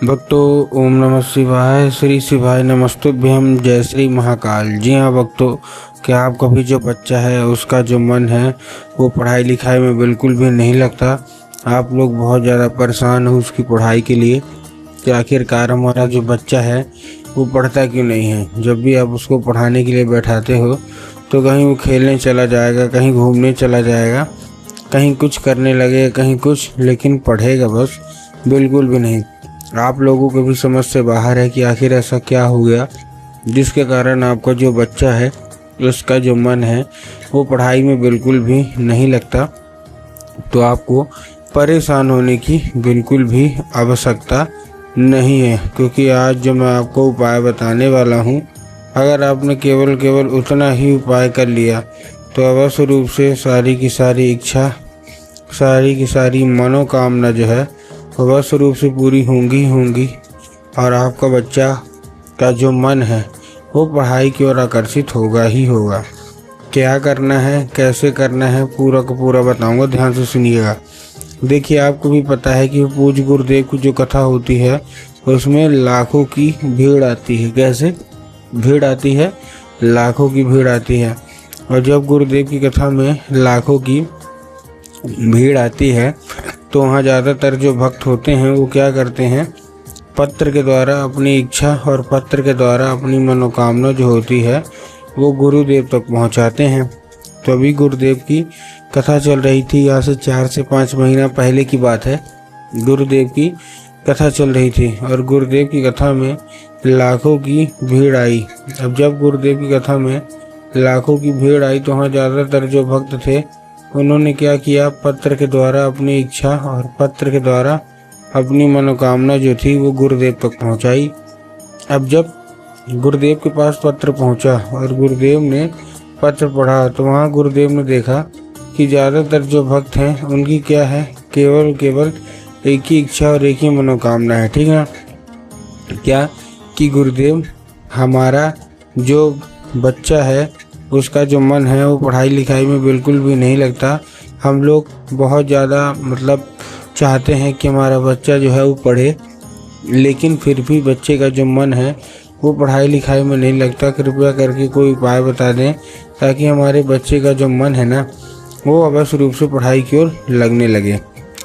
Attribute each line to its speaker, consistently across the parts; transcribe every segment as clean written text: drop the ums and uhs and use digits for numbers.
Speaker 1: भक्तों, ओम नमः शिवाय। श्री शिवाय नमस्तुभ्यं। जय श्री महाकाल। जी हाँ भक्तों, क्या आपका भी जो बच्चा है उसका जो मन है वो पढ़ाई लिखाई में बिल्कुल भी नहीं लगता। आप लोग बहुत ज़्यादा परेशान हो उसकी पढ़ाई के लिए कि आखिरकार हमारा जो बच्चा है वो पढ़ता क्यों नहीं है। जब भी आप उसको पढ़ाने के लिए बैठाते हो तो कहीं वो खेलने चला जाएगा, कहीं घूमने चला जाएगा, कहीं कुछ करने लगेगा, कहीं कुछ, लेकिन पढ़ेगा बस बिल्कुल भी नहीं। आप लोगों को भी समझ से बाहर है कि आखिर ऐसा क्या हो गया जिसके कारण आपका जो बच्चा है उसका जो मन है वो पढ़ाई में बिल्कुल भी नहीं लगता। तो आपको परेशान होने की बिल्कुल भी आवश्यकता नहीं है, क्योंकि आज जो मैं आपको उपाय बताने वाला हूँ, अगर आपने केवल उतना ही उपाय कर लिया तो अवश्य रूप से सारी की सारी इच्छा, सारी की सारी मनोकामना जो है अवश्य रूप से पूरी होंगी और आपका बच्चा का जो मन है वो पढ़ाई की ओर आकर्षित होगा ही होगा। क्या करना है, कैसे करना है, पूरा का पूरा बताऊंगा, ध्यान से सुनिएगा। देखिए, आपको भी पता है कि पूज्य गुरुदेव की जो कथा होती है उसमें लाखों की भीड़ आती है। कैसे भीड़ आती है? लाखों की भीड़ आती है। और जब गुरुदेव की कथा में लाखों की भीड़ आती है तो वहाँ ज़्यादातर जो भक्त होते हैं वो क्या करते हैं, पत्र के द्वारा अपनी इच्छा और पत्र के द्वारा अपनी मनोकामना जो होती है वो गुरुदेव तक पहुँचाते हैं। तो अभी गुरुदेव की कथा चल रही थी, यहाँ से 4 से 5 महीना पहले की बात है। गुरुदेव की कथा चल रही थी और गुरुदेव की कथा में लाखों की भीड़ आई। अब जब गुरुदेव की कथा में लाखों की भीड़ आई तो वहाँ ज़्यादातर जो भक्त थे उन्होंने क्या किया, पत्र के द्वारा अपनी इच्छा और पत्र के द्वारा अपनी मनोकामना जो थी वो गुरुदेव तक पहुंचाई। अब जब गुरुदेव के पास पत्र पहुंचा और गुरुदेव ने पत्र पढ़ा तो वहाँ गुरुदेव ने देखा कि ज़्यादातर जो भक्त हैं उनकी क्या है, केवल एक ही इच्छा और एक ही मनोकामना है। ठीक है, क्या कि गुरुदेव, हमारा जो बच्चा है उसका जो मन है वो पढ़ाई लिखाई में बिल्कुल भी नहीं लगता। हम लोग बहुत ज़्यादा चाहते हैं कि हमारा बच्चा जो है वो पढ़े, लेकिन फिर भी बच्चे का जो मन है वो पढ़ाई लिखाई में नहीं लगता। कृपया करके कोई उपाय बता दें ताकि हमारे बच्चे का जो मन है ना वो अवश्य रूप से पढ़ाई की ओर लगने लगे।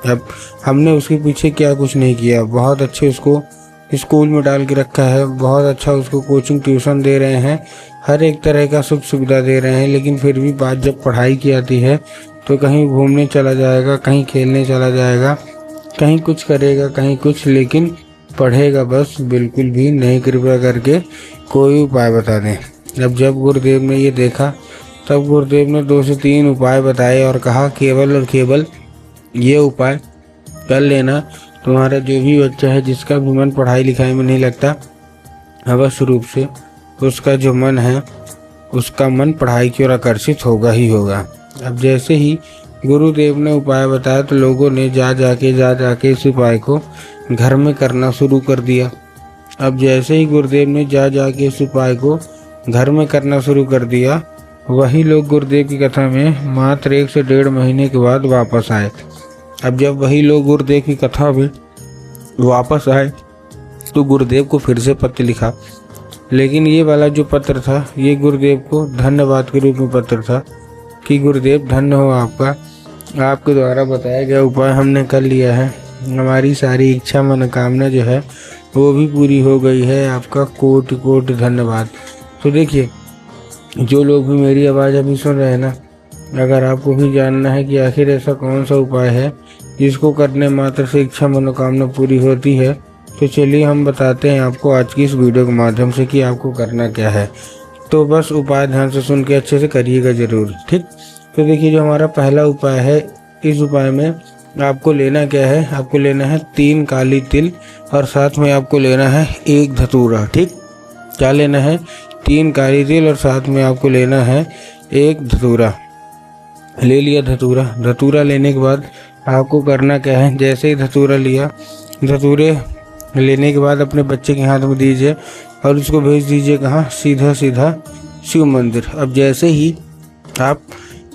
Speaker 1: अब हमने उसके पीछे क्या कुछ नहीं किया, बहुत अच्छे उसको स्कूल में डाल के रखा है, बहुत अच्छा उसको कोचिंग ट्यूशन दे रहे हैं, हर एक तरह का सुख सुविधा दे रहे हैं, लेकिन फिर भी बात जब पढ़ाई की आती है तो कहीं घूमने चला जाएगा, कहीं खेलने चला जाएगा, कहीं कुछ करेगा, कहीं कुछ, लेकिन पढ़ेगा बस बिल्कुल भी नहीं। कृपया करके कोई उपाय बता दें। अब जब गुरुदेव ने ये देखा तब गुरुदेव ने 2 से 3 उपाय बताए और कहा केवल और केवल ये उपाय कर लेना, तुम्हारा जो भी बच्चा है जिसका भी मन पढ़ाई लिखाई में नहीं लगता, अवश्य रूप से उसका जो मन है उसका मन पढ़ाई की ओर आकर्षित होगा ही होगा। अब जैसे ही गुरुदेव ने उपाय बताया तो लोगों ने जा जाके इस उपाय को घर में करना शुरू कर दिया। अब जैसे ही गुरुदेव ने जा जाके इस उपाय को घर में करना शुरू कर दिया, वही लोग गुरुदेव की कथा में मात्र 1 से 1.5 महीने के बाद वापस आए। अब जब वही लोग गुरुदेव की कथा में वापस आए तो गुरुदेव को फिर से पत्र लिखा, लेकिन ये वाला जो पत्र था ये गुरुदेव को धन्यवाद के रूप में पत्र था कि गुरुदेव धन्य हो आपका, आपके द्वारा बताया गया उपाय हमने कर लिया है, हमारी सारी इच्छा मनोकामना जो है वो भी पूरी हो गई है, आपका कोटि कोटि धन्यवाद। तो देखिए, जो लोग भी मेरी आवाज़ अभी सुन रहे हैं ना, अगर आपको भी जानना है कि आखिर ऐसा कौन सा उपाय है जिसको करने मात्र से इच्छा मनोकामना पूरी होती है, तो चलिए हम बताते हैं आपको आज की इस वीडियो के माध्यम से कि आपको करना क्या है। तो बस उपाय ध्यान से सुन के अच्छे से करिएगा ज़रूर, ठीक। तो देखिए, जो हमारा पहला उपाय है, इस उपाय में आपको लेना क्या है, आपको लेना है 3 काली तिल और साथ में आपको लेना है 1 धतूरा। ठीक, क्या लेना है? 3 काली तिल और साथ में आपको लेना है 1 धतूरा। ले लिया धतूरा। धतूरा लेने के बाद आपको करना क्या है, जैसे ही धतूरा लिया, धतूरे लेने के बाद अपने बच्चे के हाथ में दीजिए और उसको भेज दीजिए कहाँ, सीधा शिव मंदिर। अब जैसे ही आप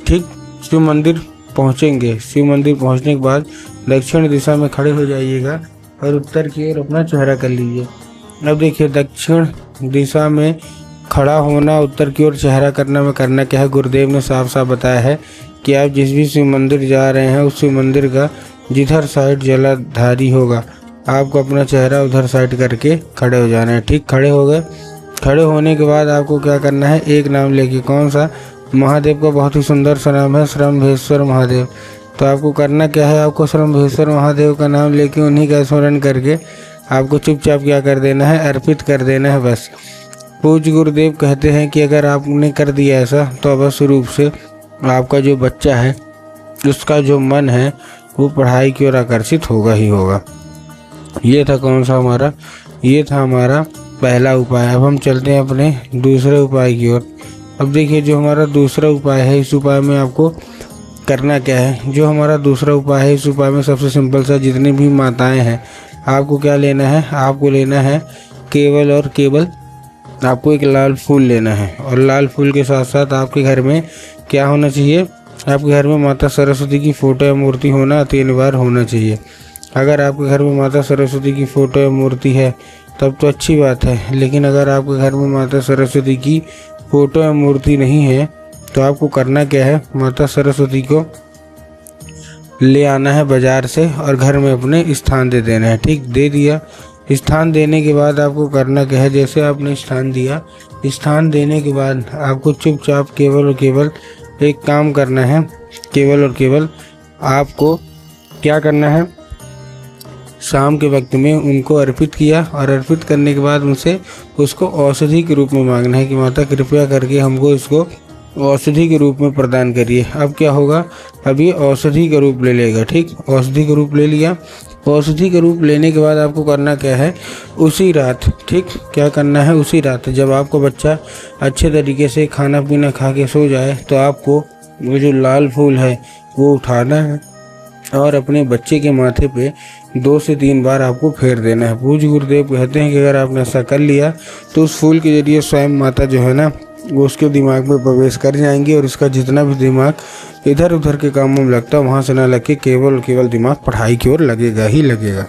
Speaker 1: ठीक शिव मंदिर पहुँचेंगे, शिव मंदिर पहुँचने के बाद दक्षिण दिशा में खड़े हो जाइएगा और उत्तर की ओर अपना चेहरा कर लीजिए। अब देखिए दक्षिण दिशा में खड़ा होना, उत्तर की ओर चेहरा करना में करना क्या है, गुरुदेव ने साफ साफ बताया है कि आप जिस भी शिव मंदिर जा रहे हैं उस शिव मंदिर का जिधर साइड जलाधारी होगा आपको अपना चेहरा उधर साइड करके खड़े हो जाना है। ठीक, खड़े हो गए। खड़े होने के बाद आपको क्या करना है, एक नाम लेके, कौन सा, महादेव का बहुत ही सुंदर सा नाम है श्रम्भेश्वर महादेव। तो आपको करना क्या है, आपको श्रम्भेश्वर महादेव का नाम लेके उन्हीं का स्मरण करके आपको चुपचाप क्या कर देना है, अर्पित कर देना है बस। पूज्य गुरुदेव कहते हैं कि अगर आपने कर दिया ऐसा तो अवश्य रूप से आपका जो बच्चा है उसका जो मन है वो पढ़ाई की ओर आकर्षित होगा ही होगा। ये था कौन सा हमारा, ये था हमारा पहला उपाय। अब हम चलते हैं अपने दूसरे उपाय की ओर। अब देखिए जो हमारा दूसरा उपाय है, इस उपाय में आपको करना क्या है। जो हमारा दूसरा उपाय है, इस उपाय में सबसे सिंपल सा, जितनी भी माताएं हैं आपको क्या लेना है, आपको लेना है केवल और केवल आपको एक लाल फूल लेना है। और लाल फूल के साथ साथ आपके घर में क्या होना चाहिए, आपके घर में माता सरस्वती की फ़ोटो या मूर्ति होना अति अनिवार्य होना चाहिए। अगर आपके घर में माता सरस्वती की फ़ोटो या मूर्ति है तब तो अच्छी बात है, लेकिन अगर आपके घर में माता सरस्वती की फ़ोटो या मूर्ति नहीं है तो आपको करना क्या है, माता सरस्वती को ले आना है बाज़ार से और घर में अपने स्थान दे देना है। ठीक, दे दिया। स्थान देने के बाद आपको करना क्या है, जैसे आपने स्थान दिया, स्थान देने के बाद आपको चुपचाप केवल और केवल एक काम करना है। केवल और केवल आपको क्या करना है, शाम के वक्त में उनको अर्पित किया और अर्पित करने के बाद उनसे उसको औषधि के रूप में मांगना है कि माता कृपया करके हमको इसको औषधि के रूप में प्रदान करिए। अब क्या होगा, अभी औषधि का रूप ले लेगा। ठीक, औषधि का रूप ले लिया। औषधि का रूप लेने के बाद आपको करना क्या है, उसी रात, ठीक, क्या करना है, उसी रात जब आपका बच्चा अच्छे तरीके से खाना पीना खा के सो जाए तो आपको वो जो लाल फूल है वो उठाना है और अपने बच्चे के माथे पे 2 से 3 बार आपको फेर देना है। पूज्य गुरुदेव कहते हैं कि अगर आपने ऐसा कर लिया तो उस फूल के जरिए स्वयं माता जो है ना वो उसके दिमाग में प्रवेश कर जाएंगी और इसका जितना भी दिमाग इधर उधर के कामों में लगता है वहाँ से ना लग के केवल दिमाग पढ़ाई की ओर लगेगा ही लगेगा।